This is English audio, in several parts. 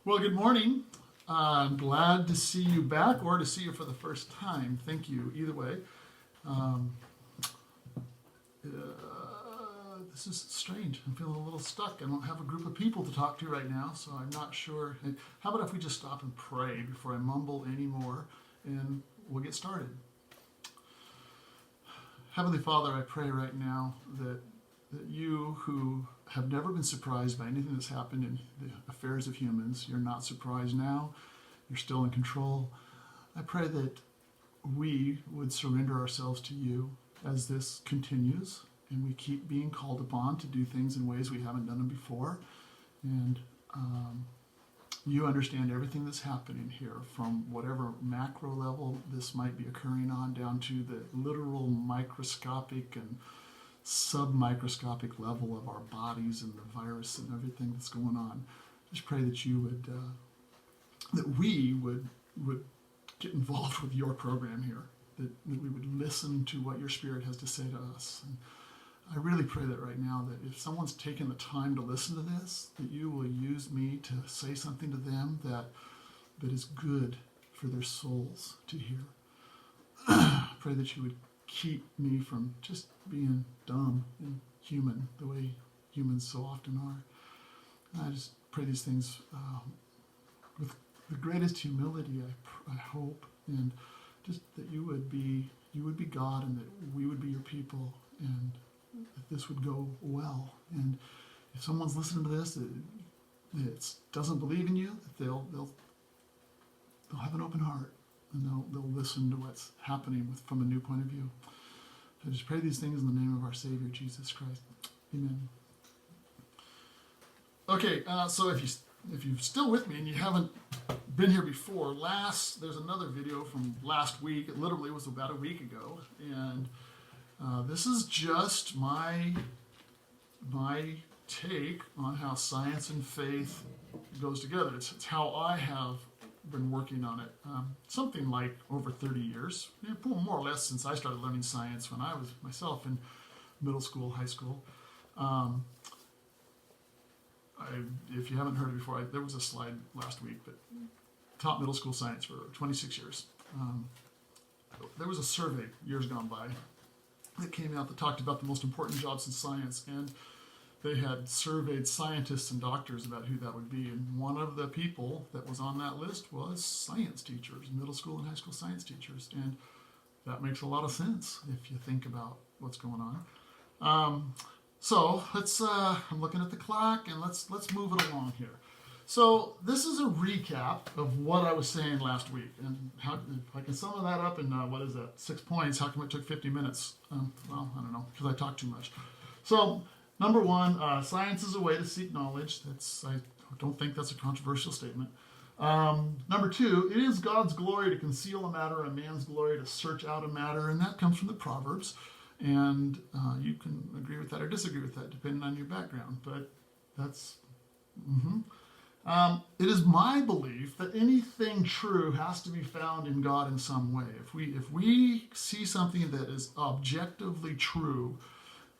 Well, good morning. I'm glad to see you back or to see you for the first time. Thank you either way. Um, this is strange. I'm feeling a little stuck. I don't have a group of people to talk to right now, so I'm not sure. How about if we just stop and pray before I mumble anymore, and we'll get started. Heavenly Father, I pray right now that you who have never been surprised by anything that's happened in the affairs of humans, you're not surprised now, you're still in control. I pray that we would surrender ourselves to you as this continues and we keep being called upon to do things in ways we haven't done them before. And you understand everything that's happening here, from whatever macro level this might be occurring on down to the literal microscopic and submicroscopic level of our bodies and the virus and everything that's going on. Just pray that you would, that we would get involved with your program here, that we would listen to what your Spirit has to say to us. And I really pray that right now that if someone's taken the time to listen to this, that you will use me to say something to them that is good for their souls to hear. Pray that you would keep me from just being dumb and human the way humans so often are. And I just pray these things with the greatest humility, I hope, and just that you would be God and that we would be your people, and that this would go well. And if someone's listening to this that doesn't believe in you, that they'll have an open heart and they'll listen to what's happening from a new point of view. I just pray these things in the name of our Savior, Jesus Christ. Amen. Okay, so if you're still with me and you haven't been here before, there's another video from last week. It literally was about a week ago, and this is just my take on how science and faith goes together. It's how I have been working on it, something like over 30 years, more or less since I started learning science when I was myself in middle school, high school. If you haven't heard it before, there was a slide last week, but taught middle school science for 26 years. There was a survey years gone by that came out that talked about the most important jobs in science, and they had surveyed scientists and doctors about who that would be, and one of the people that was on that list was science teachers, middle school and high school science teachers, and that makes a lot of sense if you think about what's going on. So let's. I'm looking at the clock, and let's move it along here. So this is a recap of what I was saying last week, and how, if I can sum that up in 6 points. How come it took 50 minutes? Well, I don't know, because I talk too much. So number one, science is a way to seek knowledge. I don't think that's a controversial statement. Number two, it is God's glory to conceal a matter, a man's glory to search out a matter, and that comes from the Proverbs. And you can agree with that or disagree with that, depending on your background. But that's... it is my belief that anything true has to be found in God in some way. If we see something that is objectively true,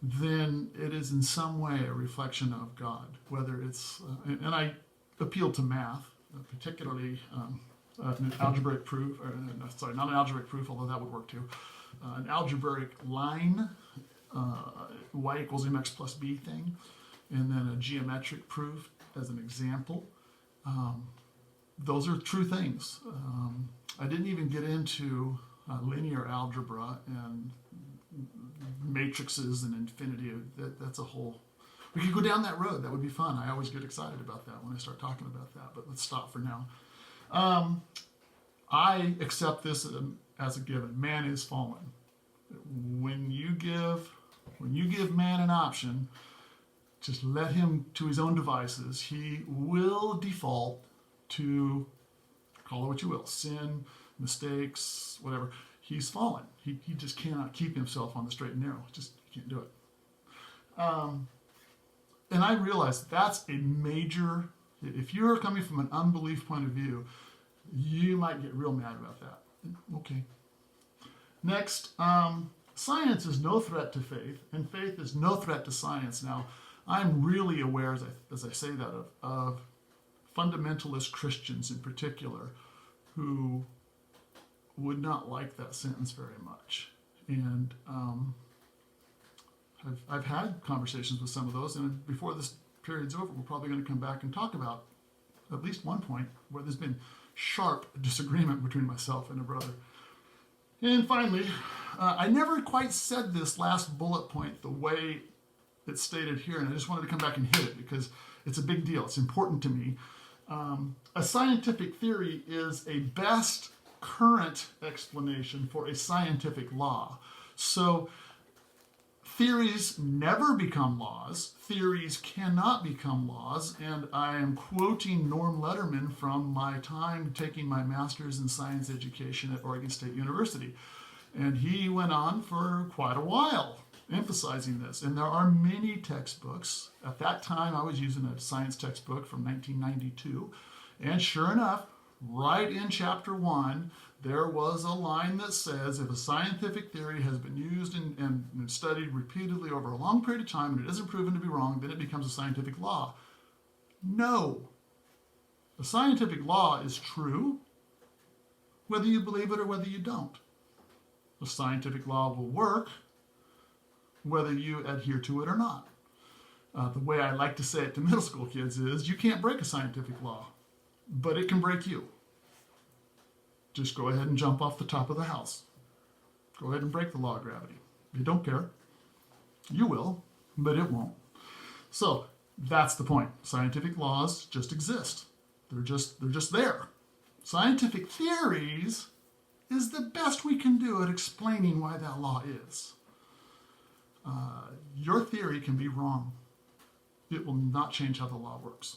then it is in some way a reflection of God. Whether it's, and I appeal to math, particularly an algebraic proof, not an algebraic proof, although that would work too. An algebraic line, y equals mx plus b thing, and then a geometric proof as an example. Those are true things. I didn't even get into linear algebra and matrices and infinity. That's a whole... We could go down that road. That would be fun. I always get excited about that when I start talking about that, but let's stop for now. I accept this as a given. Man is fallen. When you give man an option, just let him to his own devices, he will default to, call it what you will, sin, mistakes, whatever. He's fallen. He just cannot keep himself on the straight and narrow. Just he can't do it. And I realize that's a major... If you're coming from an unbelief point of view, you might get real mad about that. Okay. Next, science is no threat to faith, and faith is no threat to science. Now, I'm really aware, as I say that, of fundamentalist Christians in particular who would not like that sentence very much. And I've had conversations with some of those, and before this period's over, we're probably going to come back and talk about at least one point where there's been sharp disagreement between myself and a brother. And finally, I never quite said this last bullet point the way it's stated here, and I just wanted to come back and hit it because it's a big deal. It's important to me. A scientific theory is a best current explanation for a scientific law. So theories never become laws. Theories cannot become laws. And I am quoting Norm Letterman from my time taking my master's in science education at Oregon State University. And he went on for quite a while emphasizing this. And there are many textbooks. At that time, I was using a science textbook from 1992. And sure enough, right in chapter 1, there was a line that says, if a scientific theory has been used and studied repeatedly over a long period of time and it isn't proven to be wrong, then it becomes a scientific law. No. A scientific law is true, whether you believe it or whether you don't. A scientific law will work, whether you adhere to it or not. The way I like to say it to middle school kids is, you can't break a scientific law, but it can break you. Just go ahead and jump off the top of the house. Go ahead and break the law of gravity. You don't care. You will, but it won't. So that's the point. Scientific laws just exist. They're just there. Scientific theories is the best we can do at explaining why that law is. Your theory can be wrong. It will not change how the law works.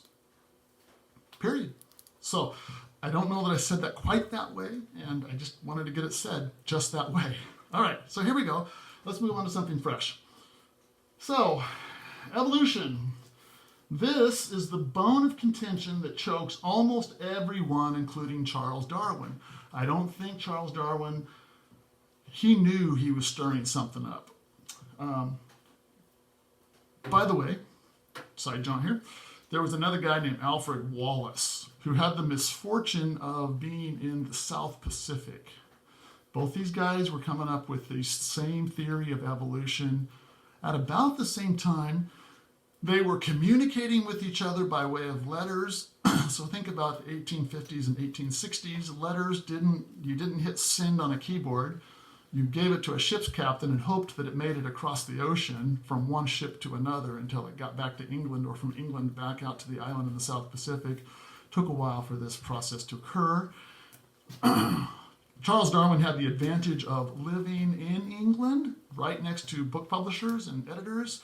Period. So I don't know that I said that quite that way, and I just wanted to get it said just that way. All right, so here we go. Let's move on to something fresh. So, evolution. This is the bone of contention that chokes almost everyone, including Charles Darwin. I don't think Charles Darwin, he knew he was stirring something up. By the way, side jaunt here, there was another guy named Alfred Wallace who had the misfortune of being in the South Pacific. Both these guys were coming up with the same theory of evolution at about the same time. They were communicating with each other by way of letters. So think about 1850s and 1860s. Letters you didn't hit send on a keyboard. You gave it to a ship's captain and hoped that it made it across the ocean from one ship to another until it got back to England, or from England back out to the island in the South Pacific. Took a while for this process to occur. Charles Darwin had the advantage of living in England, right next to book publishers and editors.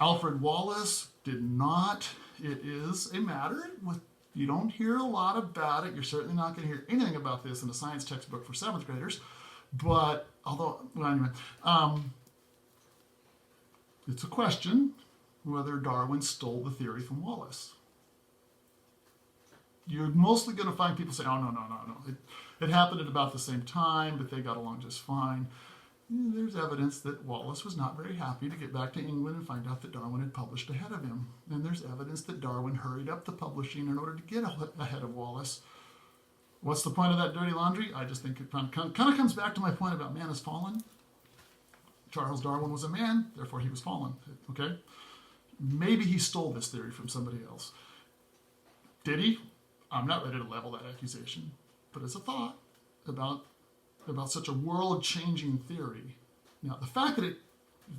Alfred Wallace did not. It is a matter you don't hear a lot about it. You're certainly not going to hear anything about this in a science textbook for 7th graders. But, it's a question whether Darwin stole the theory from Wallace. You're mostly going to find people say, oh, no. It happened at about the same time, but they got along just fine. There's evidence that Wallace was not very happy to get back to England and find out that Darwin had published ahead of him. And there's evidence that Darwin hurried up the publishing in order to get ahead of Wallace. What's the point of that dirty laundry? I just think it kind of comes back to my point about man has fallen. Charles Darwin was a man, therefore he was fallen. Okay? Maybe he stole this theory from somebody else. Did he? I'm not ready to level that accusation. But as a thought about such a world-changing theory. Now, the fact that it,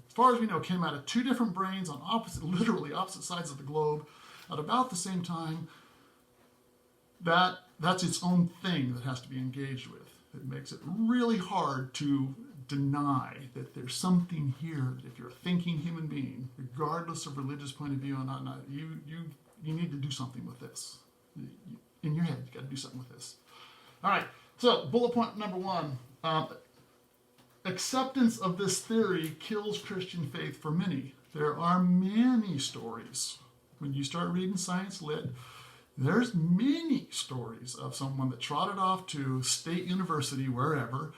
as far as we know, came out of two different brains on literally opposite sides of the globe at about the same time, that's its own thing that has to be engaged with. It makes it really hard to deny that there's something here that if you're a thinking human being, regardless of religious point of view or not, you need to do something with this. In your head, you got to do something with this. All right, so bullet point number 1. Acceptance of this theory kills Christian faith for many. There are many stories. When you start reading science lit, there's many stories of someone that trotted off to state university, wherever,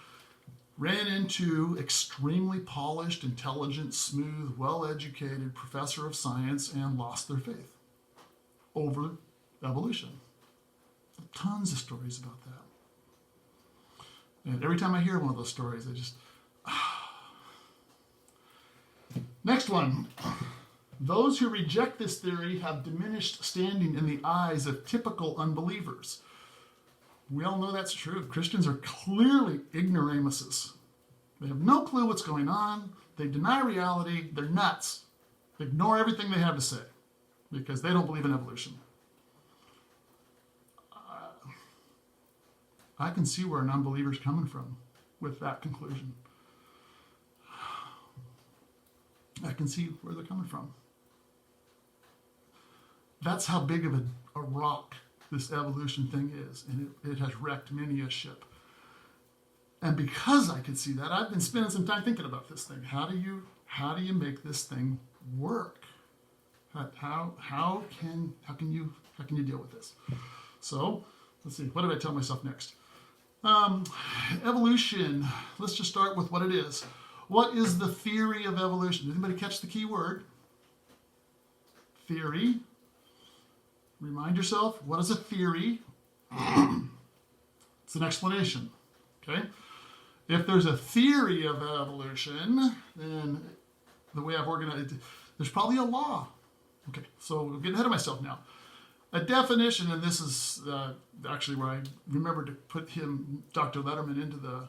ran into extremely polished, intelligent, smooth, well-educated professor of science and lost their faith over evolution. Tons of stories about that. And every time I hear one of those stories, I just... Next one. Those who reject this theory have diminished standing in the eyes of typical unbelievers. We all know that's true. Christians are clearly ignoramuses. They have no clue what's going on. They deny reality. They're nuts. Ignore everything they have to say because they don't believe in evolution. I can see where an unbeliever's coming from with that conclusion. I can see where they're coming from. That's how big of a rock this evolution thing is, and it has wrecked many a ship. And because I could see that, I've been spending some time thinking about this thing. How do you make this thing work? How can you deal with this? So let's see. What did I tell myself next? Evolution. Let's just start with what it is. What is the theory of evolution? Did anybody catch the key word? Theory. Remind yourself, what is a theory? It's an explanation. Okay? If there's a theory of evolution, then the way I've organized it, there's probably a law. Okay, so I'm getting ahead of myself now. A definition, and this is actually where I remembered to put Dr. Letterman, into the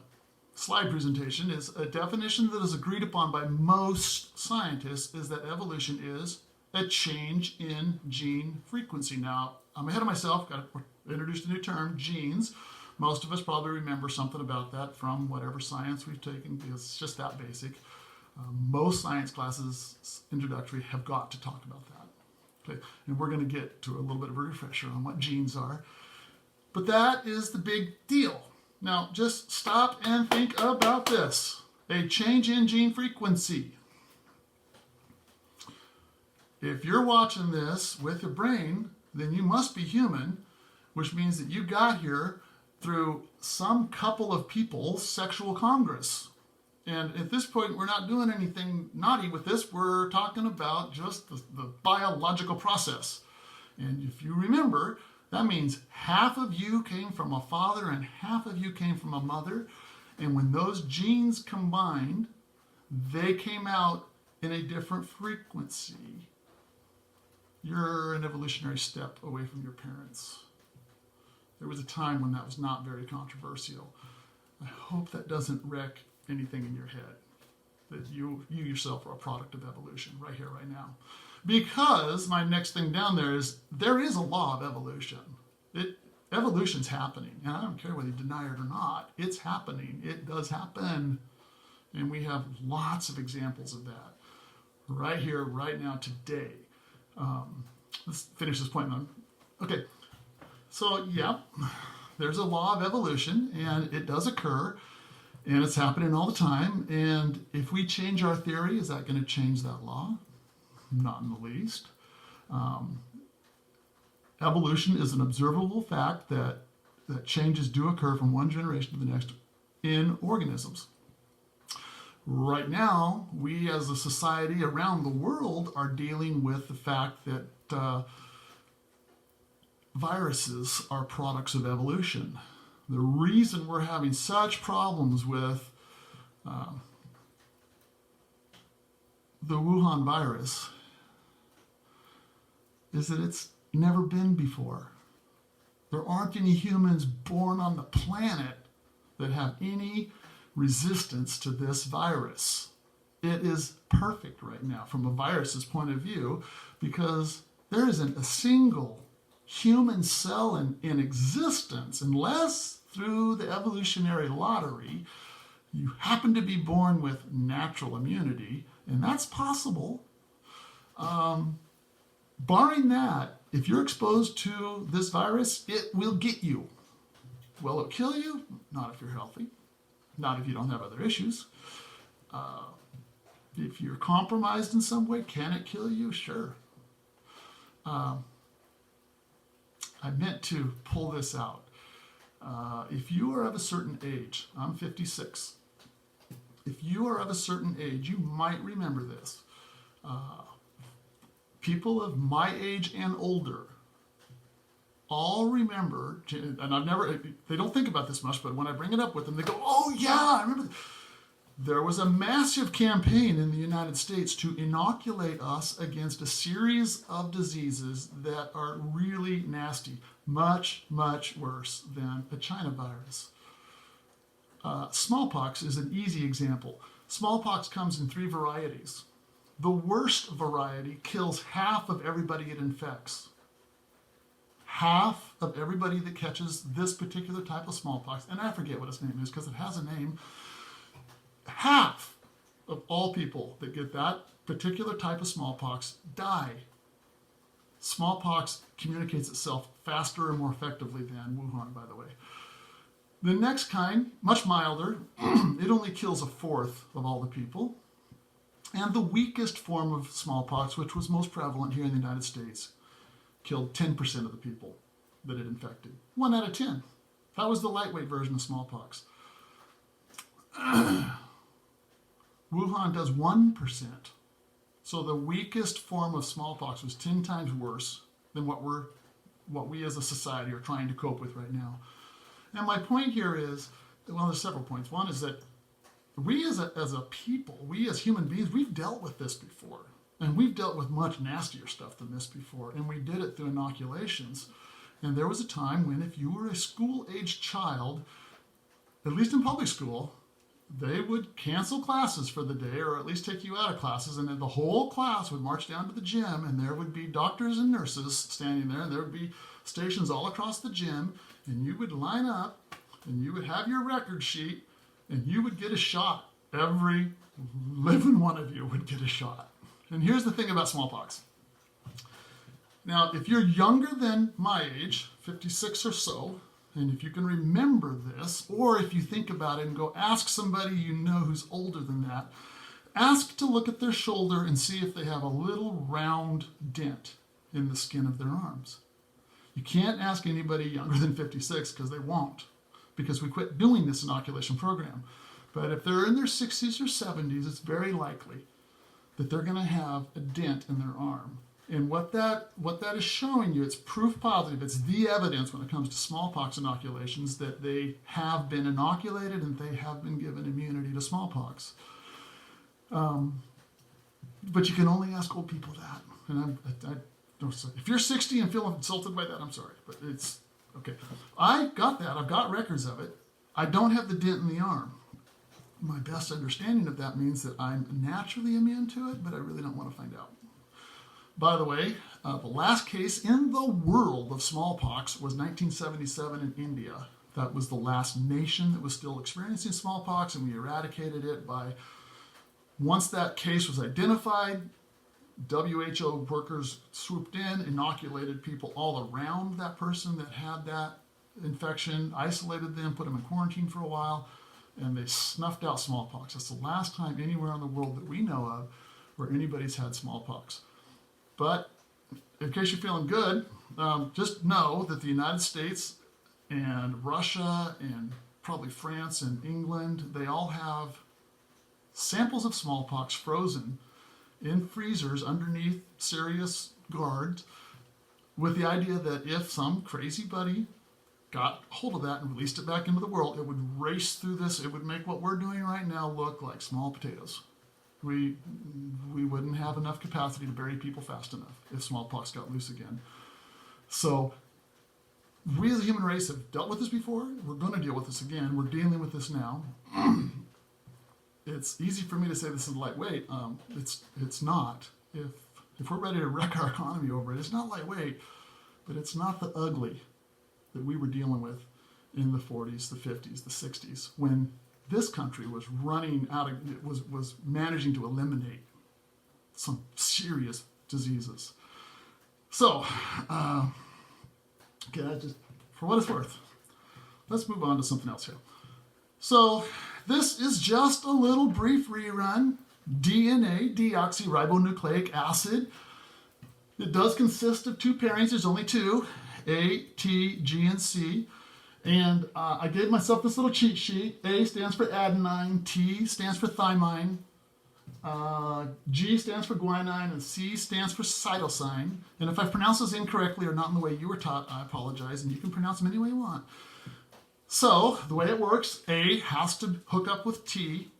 slide presentation, is a definition that is agreed upon by most scientists is that evolution is a change in gene frequency. Now, I'm ahead of myself, got to introduce a new term, genes. Most of us probably remember something about that from whatever science we've taken, because it's just that basic. Most science classes, introductory, have got to talk about that. Okay? And we're going to get to a little bit of a refresher on what genes are. But that is the big deal. Now, just stop and think about this. A change in gene frequency. If you're watching this with your brain, then you must be human, which means that you got here through some couple of people's sexual congress. And at this point, we're not doing anything naughty with this. We're talking about just the biological process. And if you remember, that means half of you came from a father and half of you came from a mother. And when those genes combined, they came out in a different frequency. You're an evolutionary step away from your parents. There was a time when that was not very controversial. I hope that doesn't wreck anything in your head, that you yourself are a product of evolution right here, right now. Because my next thing down there is a law of evolution. Evolution's happening, and I don't care whether you deny it or not. It's happening. It does happen. And we have lots of examples of that right here, right now, today. Let's finish this point now. Okay, so yeah, there's a law of evolution, and it does occur, and it's happening all the time. And if we change our theory, is that going to change that law? Not in the least. Evolution is an observable fact that changes do occur from one generation to the next in organisms. Right now, we as a society around the world are dealing with the fact that viruses are products of evolution. The reason we're having such problems with the Wuhan virus is that it's never been before. There aren't any humans born on the planet that have any resistance to this virus. It is perfect right now from a virus's point of view because there isn't a single human cell in existence unless through the evolutionary lottery you happen to be born with natural immunity, and that's possible. Barring that, if you're exposed to this virus, it will get you. Will it kill you? Not if you're healthy. Not if you don't have other issues. If you're compromised in some way, can it kill you? Sure. I meant to pull this out. If you are of a certain age, I'm 56. If you are of a certain age, you might remember this. People of my age and older all remember, and they don't think about this much, but when I bring it up with them, they go, oh yeah, I remember. There was a massive campaign in the United States to inoculate us against a series of diseases that are really nasty, much, much worse than the China virus. Smallpox is an easy example. Smallpox comes in 3 varieties. The worst variety kills half of everybody it infects. Half of everybody that catches this particular type of smallpox, and I forget what its name is because it has a name, half of all people that get that particular type of smallpox die. Smallpox communicates itself faster and more effectively than Wuhan, by the way. The next kind, much milder, it only kills 1/4 of all the people. And the weakest form of smallpox, which was most prevalent here in the United States, killed 10% of the people that it infected. 1 out of 10. That was the lightweight version of smallpox. Wuhan does 1%. So the weakest form of smallpox was 10 times worse than what we as a society are trying to cope with right now. And my point here is, well, there's several points. One is that we as a people, we as human beings, we've dealt with this before. And we've dealt with much nastier stuff than this before. And we did it through inoculations. And there was a time when if you were a school-aged child, at least in public school, they would cancel classes for the day or at least take you out of classes. And then the whole class would march down to the gym and there would be doctors and nurses standing there. And there would be stations all across the gym. And you would line up and you would have your record sheet and you would get a shot. Every living one of you would get a shot. And here's the thing about smallpox. Now, if you're younger than my age, 56 or so, and if you can remember this, or if you think about it and go ask somebody you know who's older than that, ask to look at their shoulder and see if they have a little round dent in the skin of their arms. You can't ask anybody younger than 56 because they won't, because we quit doing this inoculation program. But if they're in their 60s or 70s, it's very likely that they're going to have a dent in their arm. And what that is showing you, it's proof positive, it's the evidence when it comes to smallpox inoculations that they have been inoculated and they have been given immunity to smallpox. But you can only ask old people that. And I don't say, if you're 60 and feel insulted by that, I'm sorry, but it's okay. I got that, I've got records of it. I don't have the dent in the arm. My best understanding of that means that I'm naturally immune to it, but I really don't want to find out. By the way, the last case in the world of smallpox was 1977 in India. That was the last nation that was still experiencing smallpox, and we eradicated it by, once that case was identified, WHO workers swooped in, inoculated people all around that person that had that infection, isolated them, put them in quarantine for a while, and they snuffed out smallpox. That's the last time anywhere in the world that we know of where anybody's had smallpox. But in case you're feeling good, just know that the United States and Russia and probably France and England, they all have samples of smallpox frozen in freezers underneath serious guards with the idea that if some crazy buddy got hold of that and released it back into the world, it would race through this. It would make what we're doing right now look like small potatoes. We wouldn't have enough capacity to bury people fast enough if smallpox got loose again. So we as a human race have dealt with this before. We're going to deal with this again. We're dealing with this now. It's easy for me to say this is lightweight. It's not. If we're ready to wreck our economy over it, it's not lightweight, but it's not the ugly that we were dealing with in the 40s, the 50s, the 60s, when this country was running out of, was managing to eliminate some serious diseases. So, okay, just for what it's worth, let's move on to something else here. So, this is just a little brief rerun. DNA, deoxyribonucleic acid. It does consist of 2 pairings. There's only 2, A, T, G, and C. And I gave myself this little cheat sheet. A stands for adenine, T stands for thymine, G stands for guanine and C stands for cytosine. And if I pronounce those incorrectly or not in the way you were taught, I apologize, and you can pronounce them any way you want. So the way it works, A has to hook up with T,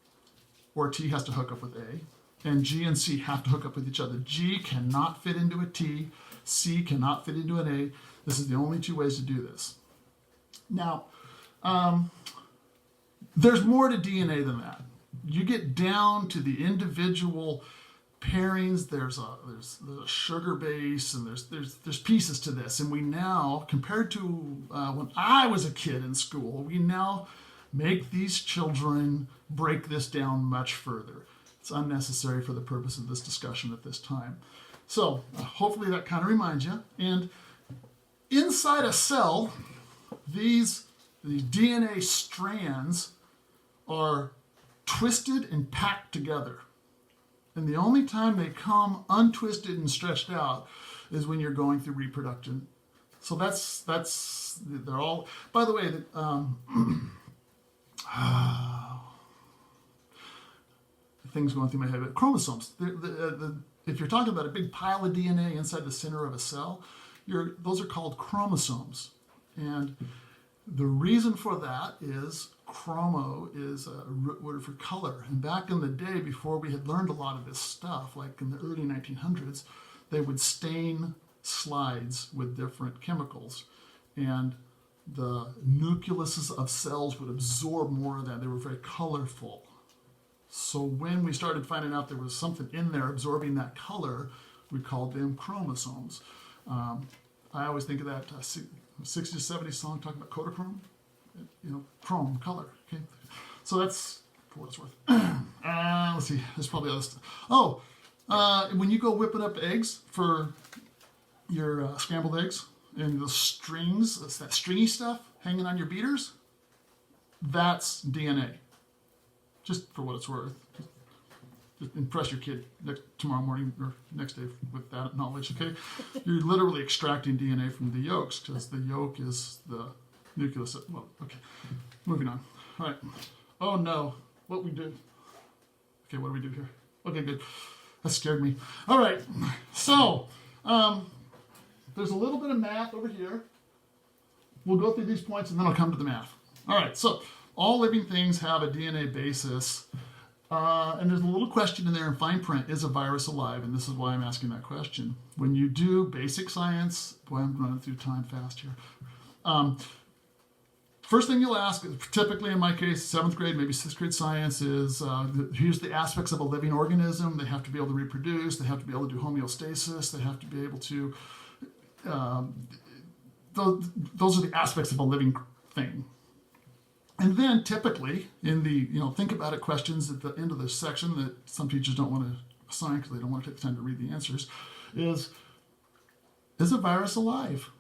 or T has to hook up with A, and G and C have to hook up with each other. G cannot fit into a T, C cannot fit into an A. This is the only two ways to do this. Now, there's more to DNA than that. You get down to the individual pairings. There's a sugar base, and there's pieces to this. And we now, compared to when I was a kid in school, we now make these children break this down much further. It's unnecessary for the purpose of this discussion at this time. So hopefully that kind of reminds you. And inside a cell, the DNA strands are twisted and packed together. And the only time they come untwisted and stretched out is when you're going through reproduction. So they're all, by the way, things going through my head, but chromosomes. If you're talking about a big pile of DNA inside the center of a cell, those are called chromosomes. And the reason for that is chromo is a root word for color. And back in the day, before we had learned a lot of this stuff, like in the early 1900s, they would stain slides with different chemicals. And the nucleuses of cells would absorb more of that. They were very colorful. So when we started finding out there was something in there absorbing that color, we called them chromosomes. I always think of that 60s, 70s song talking about Kodachrome. Chrome, color. Okay, so that's for what it's worth. Let's see, there's probably other stuff. When you go whipping up eggs for your scrambled eggs, and the strings, it's that stringy stuff hanging on your beaters, that's DNA. Just for what it's worth. Just impress your kid tomorrow morning or next day with that knowledge, okay? You're literally extracting DNA from the yolks, because the yolk is the nucleus. Well, okay, moving on. All right. Oh no, what we do? Okay, what do we do here? Okay, good. That scared me. All right, so there's a little bit of math over here. We'll go through these points and then I'll come to the math. All right, so all living things have a DNA basis. And there's a little question in there in fine print, is a virus alive? And this is why I'm asking that question. When you do basic science, boy, I'm running through time fast here. First thing you'll ask, typically in my case, 7th grade, maybe 6th grade science, is here's the aspects of a living organism. They have to be able to reproduce. They have to be able to do homeostasis. They have to be able to, those are the aspects of a living thing. And then typically in the, think about it questions at the end of this section that some teachers don't want to assign because they don't want to take the time to read the answers, is a virus alive?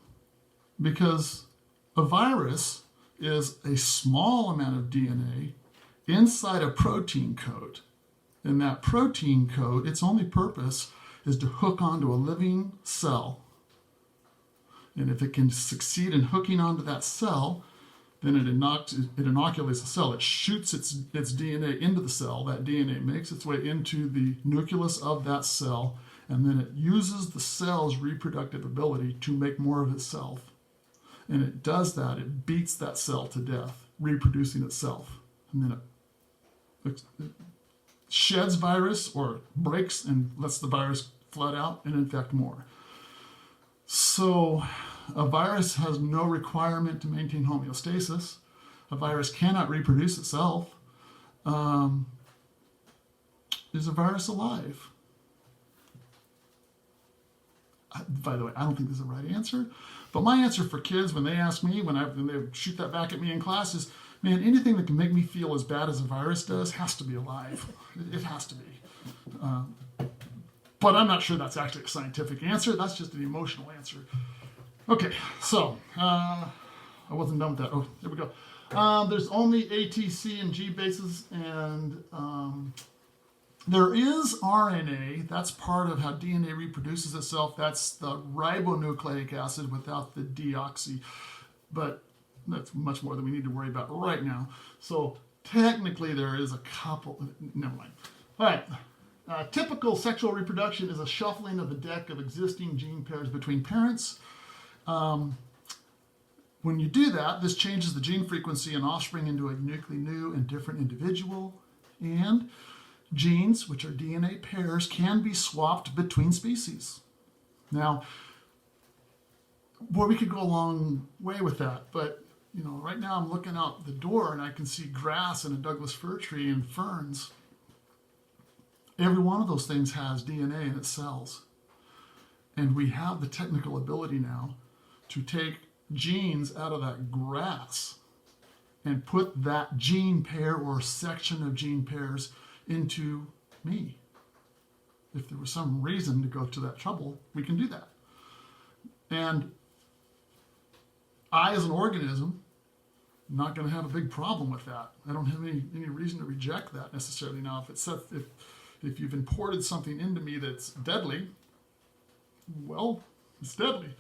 Because a virus is a small amount of DNA inside a protein coat. And that protein coat, its only purpose is to hook onto a living cell. And if it can succeed in hooking onto that cell, then it inoculates the cell. It shoots its DNA into the cell. That DNA makes its way into the nucleus of that cell, and then it uses the cell's reproductive ability to make more of itself. And it does that. It beats that cell to death, reproducing itself. And then it sheds virus or breaks and lets the virus flood out and infect more. So a virus has no requirement to maintain homeostasis. A virus cannot reproduce itself. Is a virus alive? By the way, I don't think there's a right answer. But my answer for kids when they ask me, when they shoot that back at me in class is, man, anything that can make me feel as bad as a virus does has to be alive. It has to be. But I'm not sure that's actually a scientific answer. That's just an emotional answer. Okay, so I wasn't done with that. Oh, there we go. There's only A, T, C, and G bases, and there is RNA. That's part of how DNA reproduces itself. That's the ribonucleic acid without the deoxy. But that's much more than we need to worry about right now. So technically there is a couple. Never mind. All right. Typical sexual reproduction is a shuffling of the deck of existing gene pairs between parents. When you do that, this changes the gene frequency in offspring into a uniquely new and different individual. And genes, which are DNA pairs, can be swapped between species. Now, boy, we could go a long way with that, but right now I'm looking out the door and I can see grass and a Douglas fir tree and ferns. Every one of those things has DNA in its cells. And we have the technical ability now to take genes out of that grass and put that gene pair or section of gene pairs into me. If there was some reason to go to that trouble, we can do that. And I, as an organism, am not going to have a big problem with that. I don't have any reason to reject that necessarily. Now, if you've imported something into me that's deadly, well, it's deadly.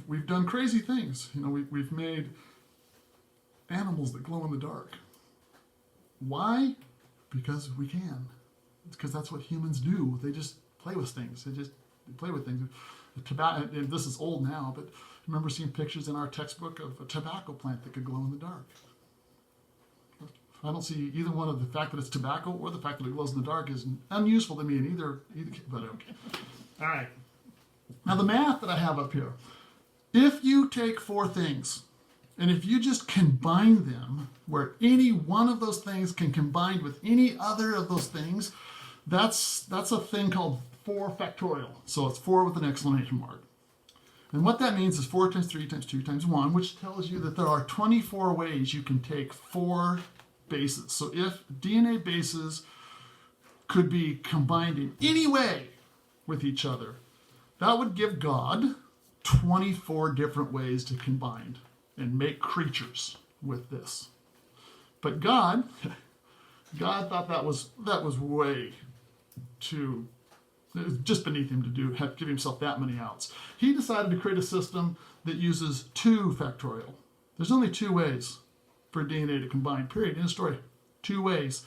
We've done crazy things. We've made animals that glow in the dark. Why? Because we can. It's because that's what humans do. They just play with things. They play with things. Tobacco. And this is old now, but I remember seeing pictures in our textbook of a tobacco plant that could glow in the dark. I don't see either one of the fact that it's tobacco or the fact that it glows in the dark is unuseful to me in either but okay. All right. Now the math that I have up here, if you take 4 things and if you just combine them where any one of those things can combine with any other of those things, that's a thing called 4 factorial. So it's 4 with an exclamation mark. And what that means is 4 times 3 times 2 times 1, which tells you that there are 24 ways you can take 4 bases. So if DNA bases could be combined in any way with each other, that would give God 24 different ways to combine and make creatures with this. But God thought that was way too, it was just beneath him to give himself that many outs. He decided to create a system that uses 2 factorial. There's only 2 ways for DNA to combine, period, in a story. 2 ways.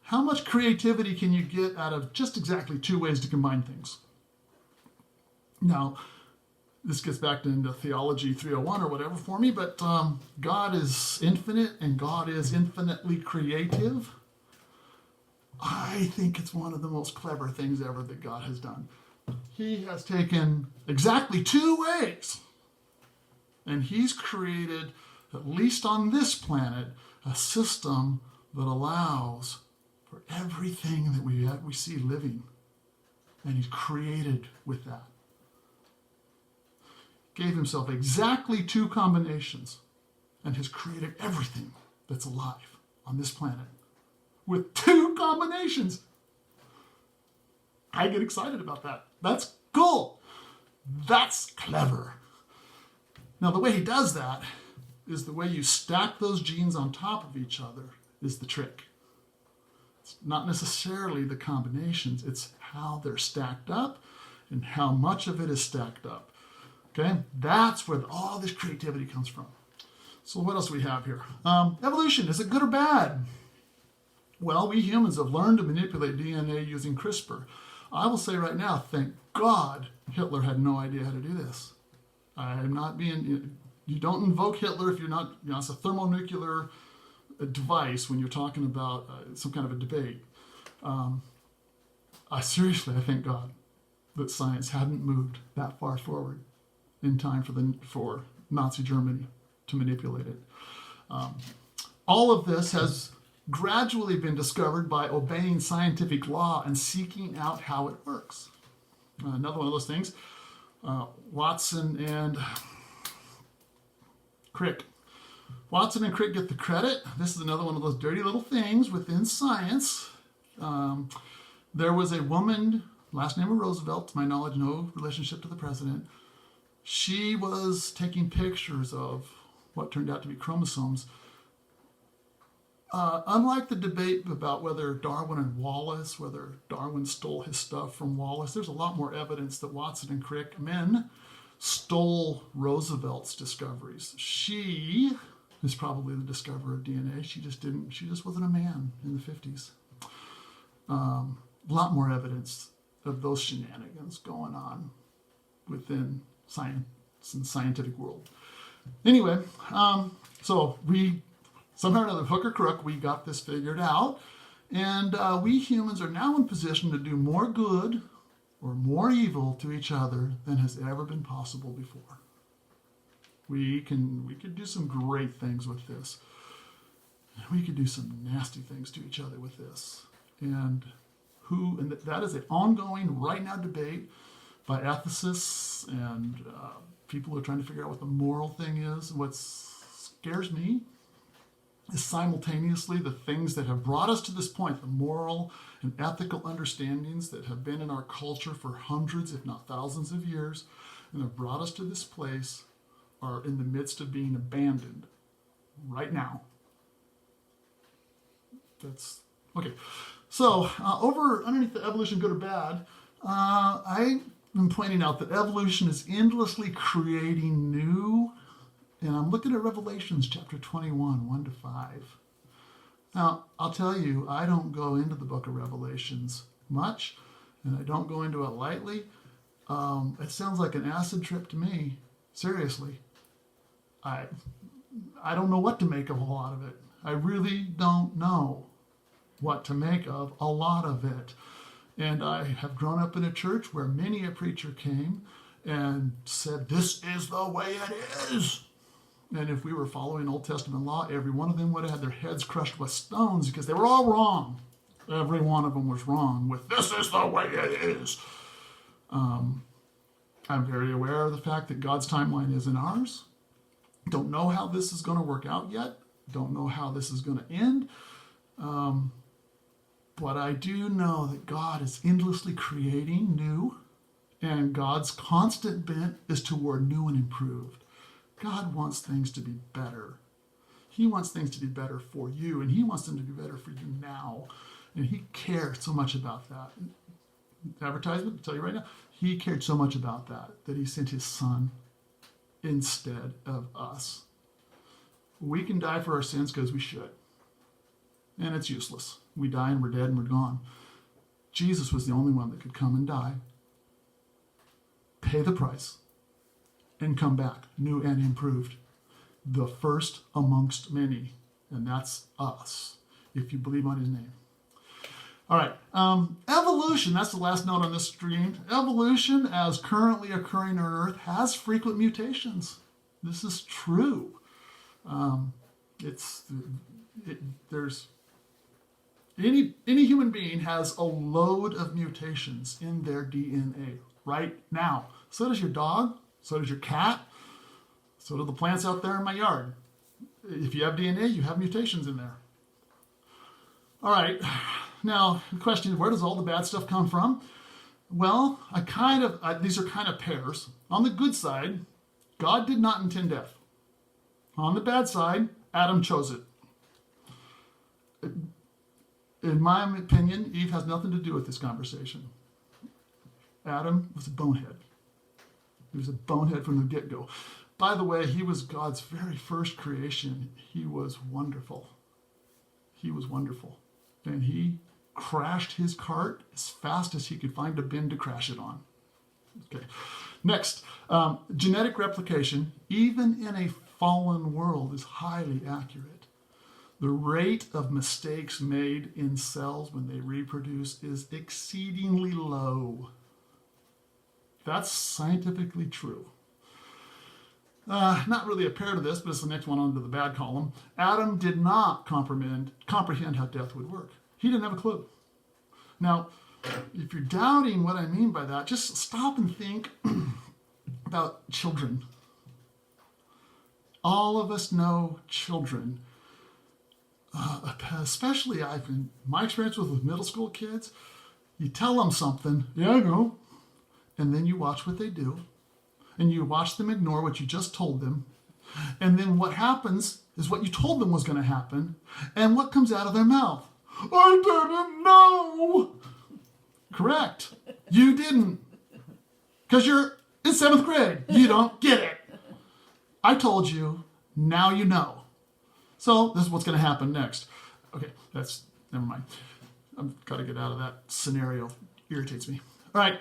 How much creativity can you get out of just exactly 2 ways to combine things? Now, this gets back into Theology 301 or whatever for me, but God is infinite and God is infinitely creative. I think it's one of the most clever things ever that God has done. He has taken exactly 2 ways and he's created, at least on this planet, a system that allows for everything that we see living. And he's created with that. Gave himself exactly 2 combinations and has created everything that's alive on this planet with 2 combinations. I get excited about that. That's cool. That's clever. Now, the way he does that is the way you stack those genes on top of each other is the trick. It's not necessarily the combinations. It's how they're stacked up and how much of it is stacked up. Okay? That's where all this creativity comes from. So what else do we have here? Evolution, is it good or bad? Well, we humans have learned to manipulate DNA using CRISPR. I will say right now, thank God Hitler had no idea how to do this. I'm not being, you don't invoke Hitler if you're not, it's a thermonuclear device when you're talking about some kind of a debate. I thank God that science hadn't moved that far forward in time for Nazi Germany to manipulate it. All of this has gradually been discovered by obeying scientific law and seeking out how it works. Another one of those things, Watson and Crick. Watson and Crick get the credit. This is another one of those dirty little things within science. There was a woman, last name of Roosevelt, to my knowledge, no relationship to the president. She was taking pictures of what turned out to be chromosomes. Unlike the debate about whether Darwin and Wallace, whether Darwin stole his stuff from Wallace, there's a lot more evidence that Watson and Crick, men, stole Roosevelt's discoveries. She is probably the discoverer of DNA. She just wasn't a man in the 50s. A lot more evidence of those shenanigans going on within science and scientific world. Anyway, so we, somehow or another, hook or crook, we got this figured out. And we humans are now in position to do more good or more evil to each other than has ever been possible before. We could do some great things with this. We could do some nasty things to each other with this. And that is an ongoing right now debate by ethicists and people who are trying to figure out what the moral thing is. What scares me is simultaneously the things that have brought us to this point, the moral and ethical understandings that have been in our culture for hundreds, if not thousands of years, and have brought us to this place, are in the midst of being abandoned right now. That's okay. So over underneath the evolution, good or bad, I am pointing out that evolution is endlessly creating new, and I'm looking at Revelations chapter 21, 1 to 5. Now, I'll tell you, I don't go into the book of Revelations much, and I don't go into it lightly. It sounds like an acid trip to me. Seriously. I don't know what to make of a lot of it. I really don't know what to make of a lot of it. And I have grown up in a church where many a preacher came and said, this is the way it is. And if we were following Old Testament law, every one of them would have had their heads crushed with stones because they were all wrong. Every one of them was wrong with, this is the way it is. I'm very aware of the fact that God's timeline isn't ours. Don't know how this is going to work out yet. Don't know how this is going to end. But I do know that God is endlessly creating new, and God's constant bent is toward new and improved. God wants things to be better. He wants things to be better for you, and he wants them to be better for you now. And he cares so much about that. Advertisement, I'll tell you right now, he cared so much about that he sent his son instead of us. We can die for our sins because we should. And it's useless. We die and we're dead and we're gone. Jesus was the only one that could come and die, pay the price, and come back, new and improved. The first amongst many, and that's us, if you believe on his name. All right, evolution, that's the last note on this stream. Evolution, as currently occurring on Earth, has frequent mutations. This is true. There's any human being has a load of mutations in their DNA right now. So does your dog, so does your cat, so do the plants out there in my yard. If you have DNA, you have mutations in there. All right, now the question is, where does all the bad stuff come from? Well, these are kind of pairs. On the good side, God did not intend death. On the bad side, Adam chose it. In my opinion, Eve has nothing to do with this conversation. Adam was a bonehead. He was a bonehead from the get-go. By the way, he was God's very first creation. He was wonderful. He was wonderful. And he crashed his cart as fast as he could find a bin to crash it on. Okay. Next, genetic replication, even in a fallen world, is highly accurate. The rate of mistakes made in cells when they reproduce is exceedingly low. That's scientifically true. Not really a pair to this, but it's the next one onto the bad column. Adam did not comprehend how death would work. He didn't have a clue. Now, if you're doubting what I mean by that, just stop and think about children. All of us know children. Especially in my experience with middle school kids, you tell them something, yeah, I know, and then you watch what they do, and you watch them ignore what you just told them, and then what happens is what you told them was going to happen, and what comes out of their mouth? I didn't know! Correct. You didn't. Because you're in 7th grade. You don't get it. I told you, now you know. So this is what's going to happen next. Okay, never mind. I've got to get out of that scenario. It irritates me. All right.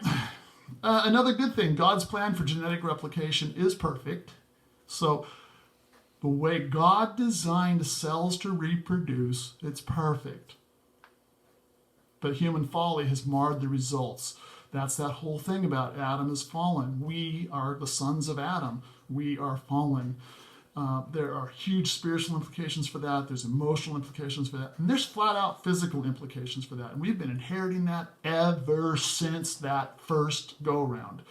Another good thing, God's plan for genetic replication is perfect. So the way God designed cells to reproduce, it's perfect. But human folly has marred the results. That's that whole thing about Adam is fallen. We are the sons of Adam. We are fallen. There are huge spiritual implications for that. There's emotional implications for that. And there's flat out physical implications for that. And we've been inheriting that ever since that first go around.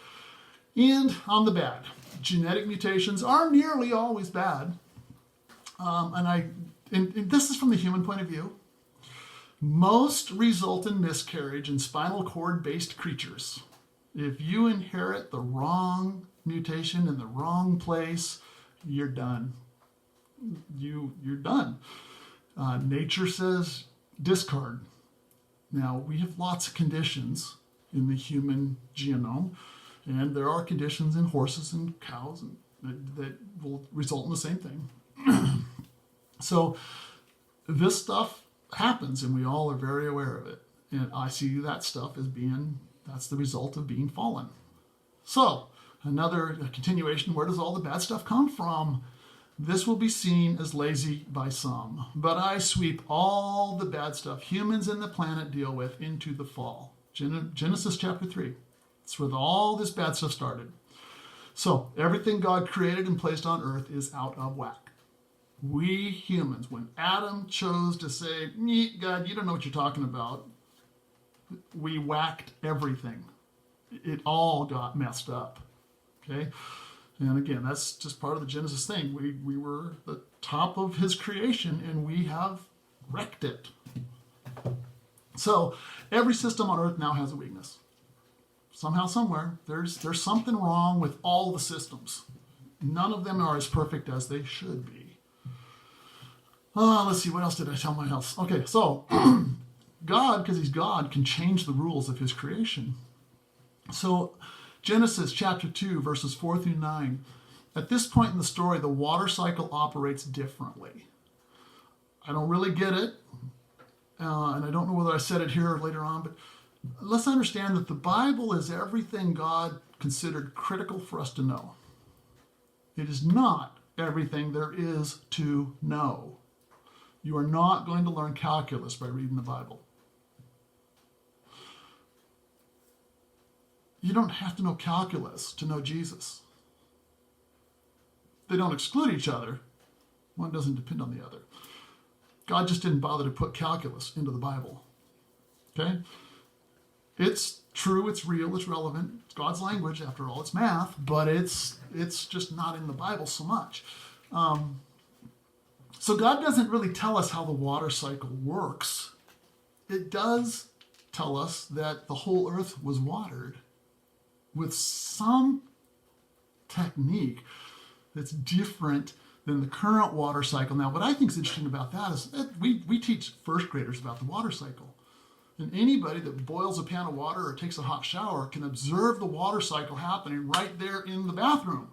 And on the bad, genetic mutations are nearly always bad. And this is from the human point of view. Most result in miscarriage in spinal cord-based creatures. If you inherit the wrong mutation in the wrong place, you're done. You're done. Nature says discard. Now, we have lots of conditions in the human genome, and there are conditions in horses and cows that will result in the same thing. So this stuff happens, and we all are very aware of it. And I see that stuff as that's the result of being fallen. So, another continuation, where does all the bad stuff come from? This will be seen as lazy by some, but I sweep all the bad stuff humans and the planet deal with into the fall. Genesis chapter 3. That's where all this bad stuff started. So, everything God created and placed on earth is out of whack. We humans, when Adam chose to say, God, you don't know what you're talking about, we whacked everything. It all got messed up. Okay? And again, that's just part of the Genesis thing. We were the top of his creation, and we have wrecked it. So every system on earth now has a weakness. Somehow, somewhere, there's something wrong with all the systems. None of them are as perfect as they should be. Let's see, what else did I tell my house? Okay, so God, because he's God, can change the rules of his creation. So Genesis chapter 2, verses 4 through 9. At this point in the story, the water cycle operates differently. I don't really get it, and I don't know whether I said it here or later on, but let's understand that the Bible is everything God considered critical for us to know. It is not everything there is to know. You are not going to learn calculus by reading the Bible. You don't have to know calculus to know Jesus. They don't exclude each other. One doesn't depend on the other. God just didn't bother to put calculus into the Bible. Okay? It's true, it's real, it's relevant. It's God's language, after all, it's math, but it's just not in the Bible so much. So God doesn't really tell us how the water cycle works. It does tell us that the whole earth was watered with some technique that's different than the current water cycle. Now, what I think is interesting about that is that we teach first graders about the water cycle. And anybody that boils a pan of water or takes a hot shower can observe the water cycle happening right there in the bathroom.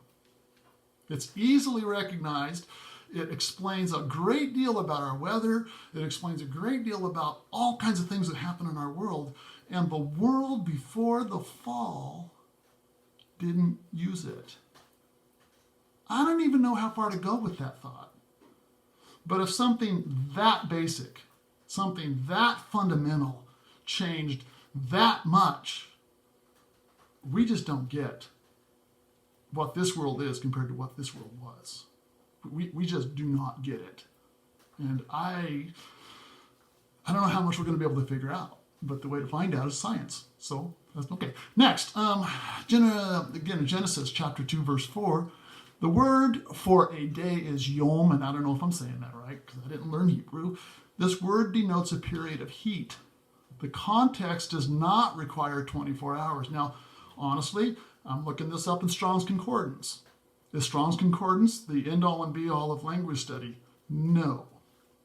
It's easily recognized. It explains a great deal about our weather. It explains a great deal about all kinds of things that happen in our world. And the world before the fall didn't use it. I don't even know how far to go with that thought. But if something that basic, something that fundamental changed that much, we just don't get what this world is compared to what this world was. We just do not get it. And I don't know how much we're going to be able to figure out, but the way to find out is science. So that's okay. Next, again in Genesis chapter 2, verse 4, the word for a day is yom, and I don't know if I'm saying that right because I didn't learn Hebrew. This word denotes a period of heat. The context does not require 24 hours. Now, honestly, I'm looking this up in Strong's Concordance. Is Strong's Concordance the end-all and be-all of language study? No.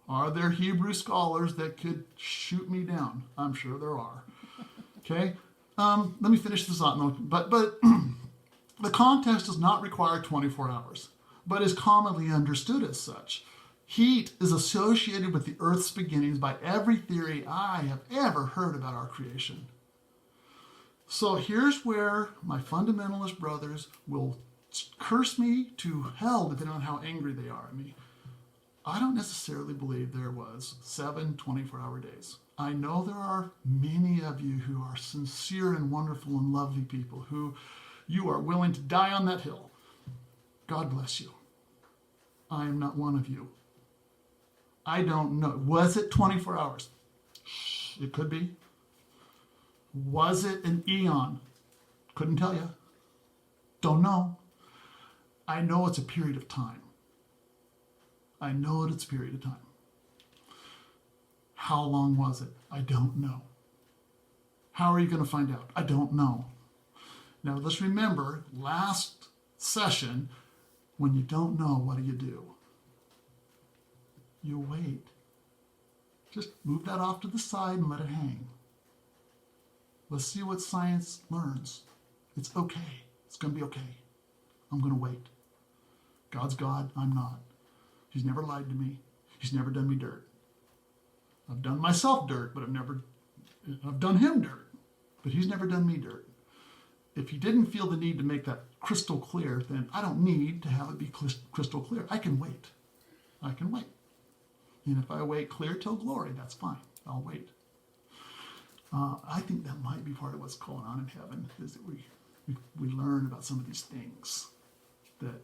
Are there Hebrew scholars that could shoot me down? I'm sure there are. Okay? Let me finish this out. But the context does not require 24 hours, but is commonly understood as such. Heat is associated with the Earth's beginnings by every theory I have ever heard about our creation. So here's where my fundamentalist brothers will curse me to hell depending on how angry they are at me. I don't necessarily believe there was 7 24-hour days. I know there are many of you who are sincere and wonderful and lovely people who you are willing to die on that hill. God bless you. I am not one of you. I don't know. Was it 24 hours? It could be. Was it an eon? Couldn't tell you. Don't know. I know it's a period of time. I know it's a period of time. How long was it? I don't know. How are you going to find out? I don't know. Now let's remember, last session, when you don't know, what do? You wait. Just move that off to the side and let it hang. Let's see what science learns. It's okay. It's going to be okay. I'm going to wait. God's God. I'm not. He's never lied to me. He's never done me dirt. I've done myself dirt, but I've done him dirt, but he's never done me dirt. If he didn't feel the need to make that crystal clear, then I don't need to have it be crystal clear. I can wait. I can wait. And if I wait clear till glory, that's fine. I'll wait. I think that might be part of what's going on in heaven, is that we learn about some of these things, that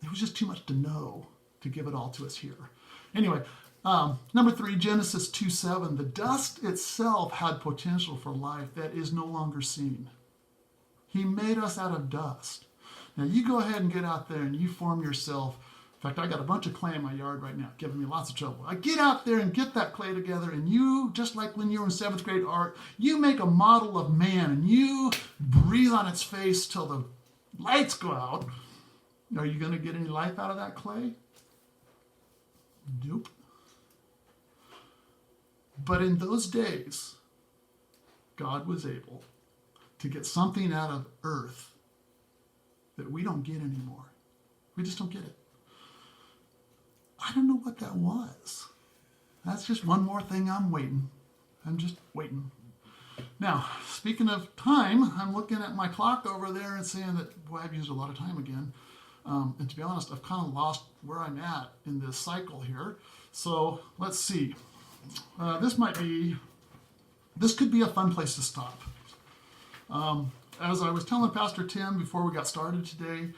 it was just too much to know to give it all to us here. Anyway, number 3, Genesis 2:7, the dust itself had potential for life that is no longer seen. He made us out of dust. Now you go ahead and get out there and you form yourself. In fact, I got a bunch of clay in my yard right now, giving me lots of trouble. I get out there and get that clay together, and you, just like when you were in 7th grade art, you make a model of man, and you breathe on its face till the lights go out. Are you going to get any life out of that clay? Nope. But in those days, God was able to get something out of earth that we don't get anymore. We just don't get it. I don't know what that was. That's just one more thing I'm waiting. I'm just waiting. Now, speaking of time, I'm looking at my clock over there and saying that, boy, I've used a lot of time again. And to be honest, I've kind of lost where I'm at in this cycle here. So let's see. This could be a fun place to stop. As I was telling Pastor Tim before we got started today,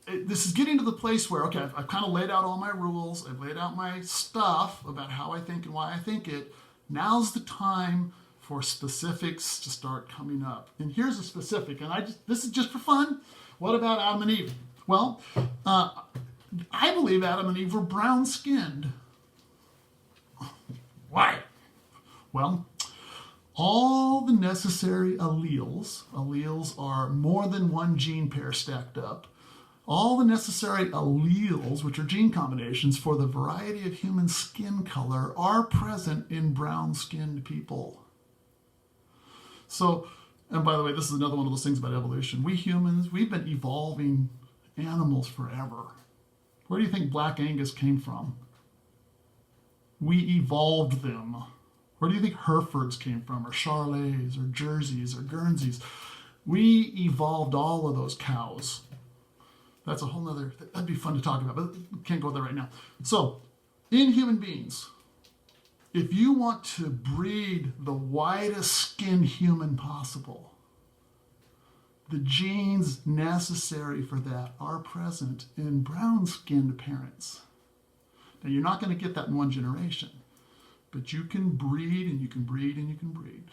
this is getting to the place where, okay, I've kind of laid out all my rules. I've laid out my stuff about how I think and why I think it. Now's the time for specifics to start coming up. And here's a specific, and this is just for fun. What about Adam and Eve? Well, I believe Adam and Eve were brown-skinned. Why? Well, all the necessary alleles are more than one gene pair stacked up. All the necessary alleles, which are gene combinations for the variety of human skin color, are present in brown-skinned people. So, and by the way, this is another one of those things about evolution. We humans, we've been evolving animals forever. Where do you think Black Angus came from? We evolved them. Where do you think Herefords came from, or Charolais, or Jerseys, or Guernseys? We evolved all of those cows. That's a whole nother, that'd be fun to talk about, but we can't go there right now. So, in human beings, if you want to breed the widest skinned human possible, the genes necessary for that are present in brown-skinned parents. Now, you're not going to get that in one generation, but you can breed and you can breed and you can breed.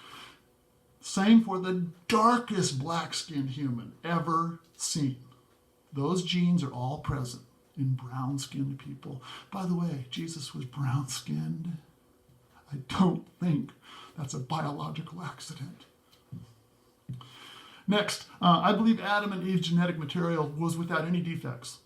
Same for the darkest black-skinned human ever seen. Those genes are all present in brown-skinned people. By the way, Jesus was brown-skinned. I don't think that's a biological accident. Next, I believe Adam and Eve's genetic material was without any defects.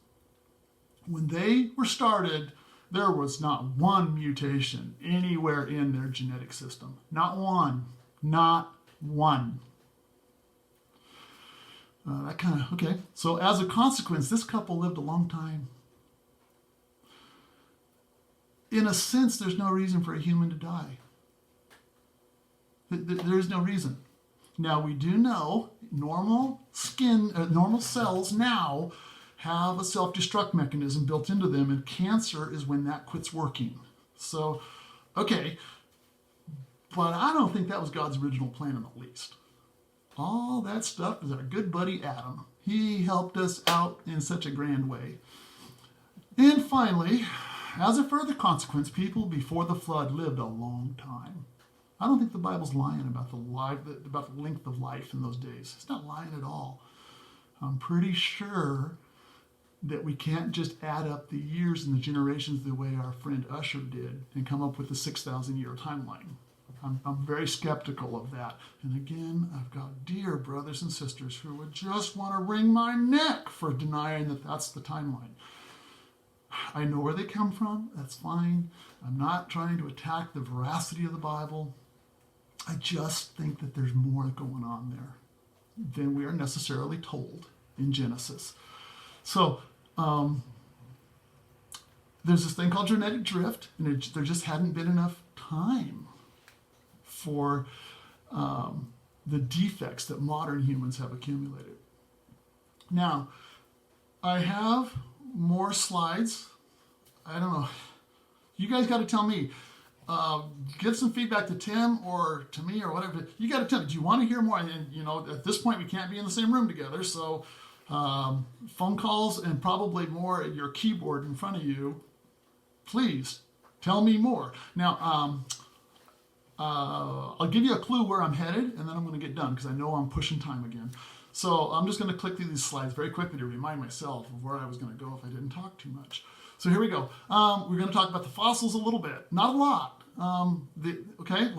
When they were started, there was not one mutation anywhere in their genetic system. Not one. Not one. Okay. So as a consequence, this couple lived a long time. in a sense, there's no reason for a human to die. There is no reason. Now, we do know normal cells now have a self-destruct mechanism built into them, and cancer is when that quits working. So, okay, but I don't think that was God's original plan in the least. All that stuff is our good buddy Adam. He helped us out in such a grand way. And finally, as a further consequence, people before the flood lived a long time. I don't think the Bible's lying about the length of life in those days. It's not lying at all. I'm pretty sure that we can't just add up the years and the generations the way our friend Usher did and come up with a 6,000-year timeline. I'm very skeptical of that. And again, I've got dear brothers and sisters who would just want to wring my neck for denying that that's the timeline. I know where they come from. That's fine. I'm not trying to attack the veracity of the Bible. I just think that there's more going on there than we are necessarily told in Genesis. So there's this thing called genetic drift, and there just hadn't been enough time for the defects that modern humans have accumulated. Now, I have more slides. I don't know. You guys got to tell me. Give some feedback to Tim or to me or whatever. You got to tell me, do you want to hear more? And at this point, we can't be in the same room together. So phone calls and probably more at your keyboard in front of you. Please tell me more. Now, I'll give you a clue where I'm headed, and then I'm going to get done because I know I'm pushing time again. So I'm just going to click through these slides very quickly to remind myself of where I was going to go if I didn't talk too much. So here we go. We're going to talk about the fossils a little bit. Not a lot.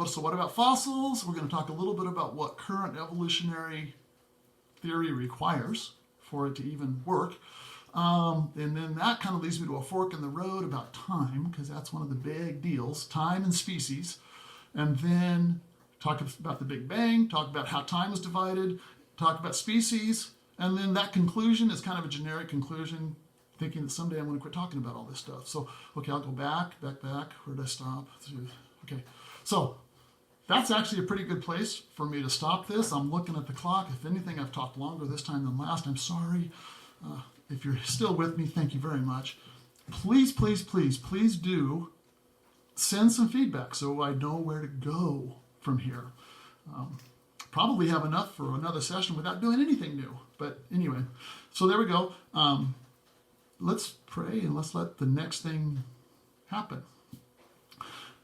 So what about fossils? We're going to talk a little bit about what current evolutionary theory requires for it to even work. And then that kind of leads me to a fork in the road about time, because that's one of the big deals, time and species. And then talk about the Big Bang, talk about how time is divided, talk about species, and then that conclusion is kind of a generic conclusion, thinking that someday I'm going to quit talking about all this stuff. So, okay, I'll go back. Where did I stop? Okay, so that's actually a pretty good place for me to stop this. I'm looking at the clock. If anything, I've talked longer this time than last. I'm sorry. If you're still with me, thank you very much. Please, please, please, please do send some feedback so I know where to go from here. Probably have enough for another session without doing anything new. But anyway, so there we go. Let's pray and let's let the next thing happen.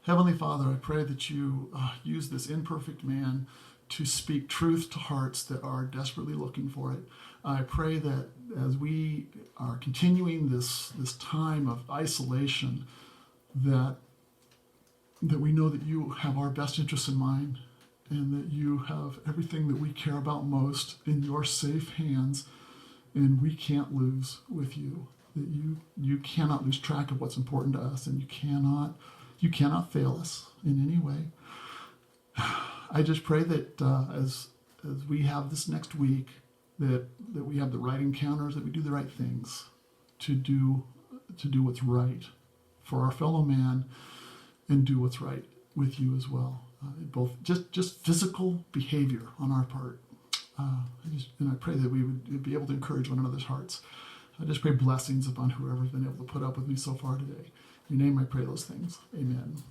Heavenly Father, I pray that you use this imperfect man to speak truth to hearts that are desperately looking for it. I pray that as we are continuing this time of isolation, that we know that you have our best interests in mind and that you have everything that we care about most in your safe hands, and we can't lose with you. That you cannot lose track of what's important to us, and you cannot fail us in any way. I just pray that as we have this next week, that we have the right encounters, that we do the right things to do what's right for our fellow man and do what's right with you as well. Both just physical behavior on our part. And I pray that we would be able to encourage one another's hearts. I just pray blessings upon whoever's been able to put up with me so far today. In your name I pray those things. Amen.